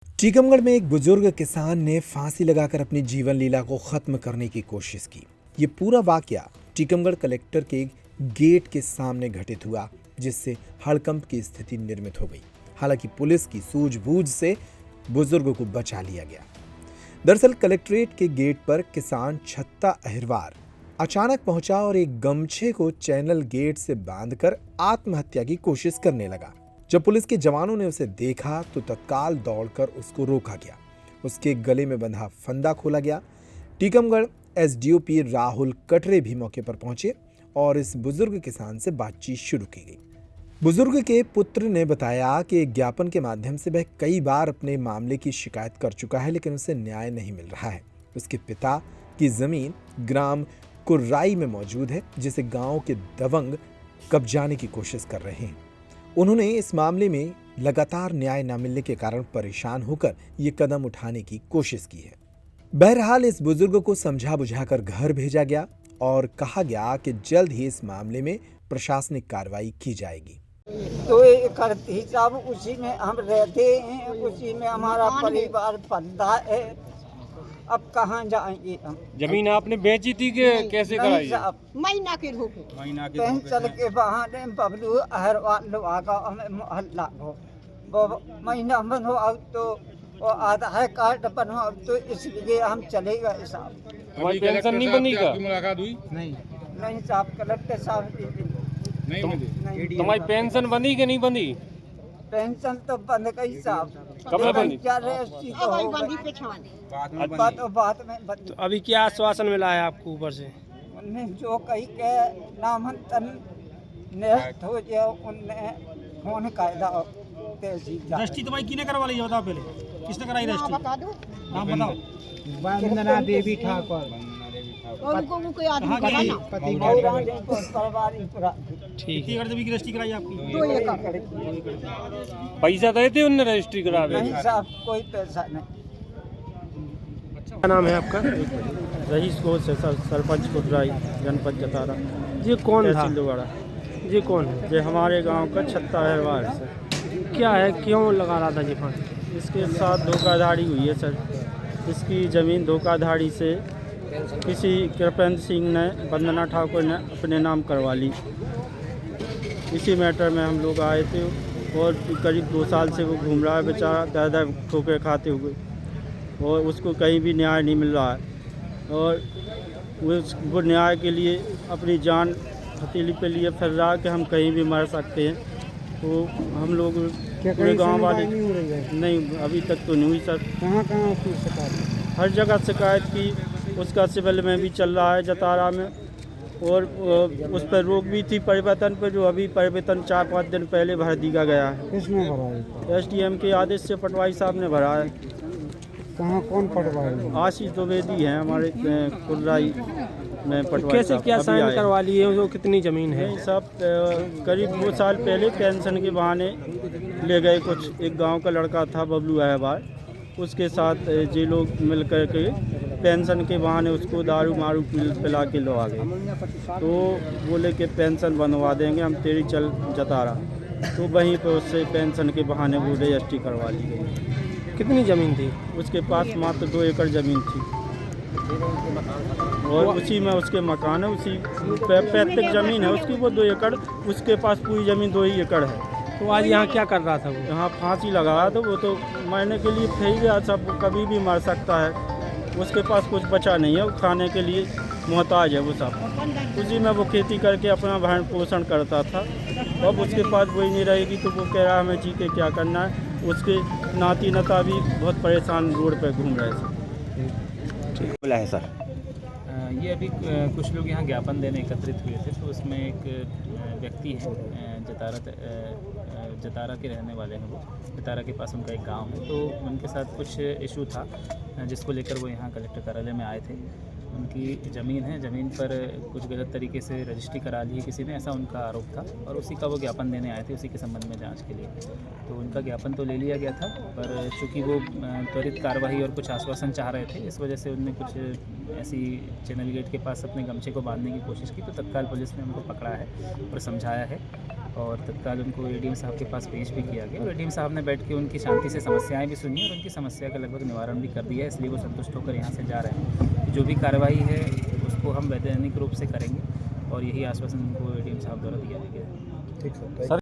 टीकमगढ़ में एक बुजुर्ग किसान ने फांसी लगाकर अपनी जीवन लीला को खत्म करने की कोशिश की। ये पूरा वाकया टीकमगढ़ कलेक्टर के गेट के सामने घटित हुआ, जिससे हड़कंप की स्थिति निर्मित हो गई। हालांकि पुलिस की सूझबूझ से बुजुर्ग को बचा लिया गया। दरअसल कलेक्ट्रेट के गेट पर किसान छत्ता अहिरवार अचानक पहुंचा और एक गमछे को चैनल गेट से बांधकर आत्महत्या की कोशिश करने लगा। जब पुलिस के जवानों ने उसे देखा तो तत्काल दौड़कर उसको रोका गया। उसके गले में बंधा फंदा खोला गया। टीकमगढ़ एसडीओपी राहुल कटरे भी मौके पर पहुंचे और इस बुजुर्ग किसान से बातचीत शुरू की गई। बुजुर्ग के पुत्र ने बताया कि एक ज्ञापन के माध्यम से वह कई बार अपने मामले की शिकायत कर चुका है, लेकिन उसे न्याय नहीं मिल रहा है। उसके पिता की जमीन ग्राम कुर्राई में मौजूद है, जिसे गांव के दबंग कब्जाने की कोशिश कर रहे हैं। उन्होंने इस मामले में लगातार न्याय न मिलने के कारण परेशान होकर ये कदम उठाने की कोशिश की है। बहरहाल इस बुजुर्ग को समझा बुझाकर घर भेजा गया और कहा गया कि जल्द ही इस मामले में प्रशासनिक कार्रवाई की जाएगी। तो ये करती साहब, उसी में हम रहते हैं, उसी में हमारा परिवार पलता है। अब कहाँ जाएंगे हम? जमीन आपने बेची थी कि कैसे कराई? साहब, महीना के धूप पेंशन के बहाने बबलू अहरवाल लगा हमें मोहल्ला को वो महीना बनवाओ तो वो आधार कार्ड बनवाओ, तो इसलिए हम चले गए साहब। तुम्हारी पेंशन नहीं बनी का? मुलाकात हुई? नहीं साहब, कलेक्टर साहब नहीं तुम्हारी पेंशन बनी कि नहीं बनी? पेंशन तो बंद गई साहब। कब बनी? बात में बंद। तो अभी क्या आश्वासन मिला है आपको ऊपर से? उनने जो कही के नामांकन नेस्ट हो जाए, उनने फोन कायदा रजिस्ट्री तुम्हारी किने करवा ली, बताओ पहले किसने कराई रजिस्ट्री? बता दो नाम बताओ। वंदना देवी ठाकुर उनको वो कोई आदमी कहाँ बताना। ठीक है। जमीन की रजिस्ट्री कराई आपकी? 2 एकड़। पैसा दे थे उनने रजिस्ट्री करा दे? नहीं साहब, कोई पैसा नहीं। क्या नाम है आपका? रईस घोष है सर, सरपंच कुर्राई, जनपद जतारा। ये कौन था? ये कौन है? ये हमारे गांव का छत्ता अहिरवार है सर। क्या है, क्यों लगा रहा था जी फांसी? इसके साथ धोखाधड़ी हुई है सर। इसकी ज़मीन धोखाधड़ी से किसी कृपेंद्र सिंह ने, वंदना ठाकुर ने अपने नाम करवा ली। इसी मैटर में हम लोग आए थे और करीब 2 साल से वो घूम रहा है बेचारा, दर ठोकर खाते हुए, और उसको कहीं भी न्याय नहीं मिल रहा है। और वो न्याय के लिए अपनी जान हथेली पे लिए फिर रहा कि हम कहीं भी मर सकते हैं। तो हम लोग पूरे गाँव वाले नहीं, अभी तक तो नहीं हुई सर। कहाँ की शिकायत? हर जगह शिकायत की। उसका सिविल में भी चल रहा है जतारा में, और उस पर रोक भी थी परिवर्तन पर, जो अभी परिवर्तन 4-5 दिन पहले भर दिया गया है। किसने भरा? एसडीएम के आदेश से पटवारी साहब ने भरा है। कहाँ कौन पटवाई? आशीष द्विवेदी हैं हमारे कुर्राई में पटवारी। कैसे साहब क्या अभी साइन आए। करवा लिए? वो कितनी जमीन है? नहीं सब करीब 2 साल पहले पेंशन के बहाने ले गए कुछ। एक गांव का लड़का था बबलू अहरवार, उसके साथ ये लोग मिल कर के पेंशन के बहाने उसको दारू मारू पिला के लो आ गए। तो बोले कि पेंशन बनवा देंगे हम तेरी, चल जतारा। तो वहीं पर उससे पेंशन के बहाने वो रजिस्ट्री करवा ली गई। कितनी जमीन थी? उसके पास मात्र 2 एकड़ ज़मीन थी और उसी में उसके मकान है। उसी पैतृक ज़मीन है उसकी, वो 2 एकड़। उसके पास पूरी ज़मीन 2 ही एकड़ है। तो आज यहाँ क्या कर रहा था वो? यहाँ फांसी लगा रहा था। वो तो मरने के लिए थे ही, सब कभी भी मर सकता है। उसके पास कुछ बचा नहीं है, वो खाने के लिए मोहताज है वो सब। उसी में वो खेती करके अपना भरण पोषण करता था। अब उसके पास वही नहीं रहेगी तो वो कह रहा है हमें जी के क्या करना है। उसके नाती नता भी बहुत परेशान रोड पे घूम रहे थे। बोला है सर। ये अभी कुछ लोग यहाँ ज्ञापन देने एकत्रित हुए थे, तो उसमें एक व्यक्ति है जतारा के रहने वाले हैं। वो जतारा के पास उनका एक गांव है, तो उनके साथ कुछ इशू था जिसको लेकर वो यहाँ कलेक्टर कार्यालय में आए थे। उनकी ज़मीन है, ज़मीन पर कुछ गलत तरीके से रजिस्ट्री करा ली है किसी ने, ऐसा उनका आरोप था। और उसी का वो ज्ञापन देने आए थे, उसी के संबंध में जांच के लिए। तो उनका ज्ञापन तो ले लिया गया था, पर चूँकि वो त्वरित कार्रवाई और कुछ आश्वासन चाह रहे थे, इस वजह से उनने कुछ ऐसी चैनल गेट के पास अपने गमछे को बांधने की कोशिश की। तो तत्काल पुलिस ने उनको पकड़ा है और समझाया है और तत्काल उनको एडीएम साहब के पास पेश भी किया गया और एडीएम साहब ने बैठ के उनकी शांति से समस्याएं भी सुनी और उनकी समस्या का लगभग निवारण भी कर दिया है, इसलिए वो संतुष्ट होकर यहाँ से जा रहे हैं। जो भी कार्रवाई है उसको हम वैधानिक रूप से करेंगे और यही आश्वासन उनको एडीएम साहब द्वारा दिया गया है। सर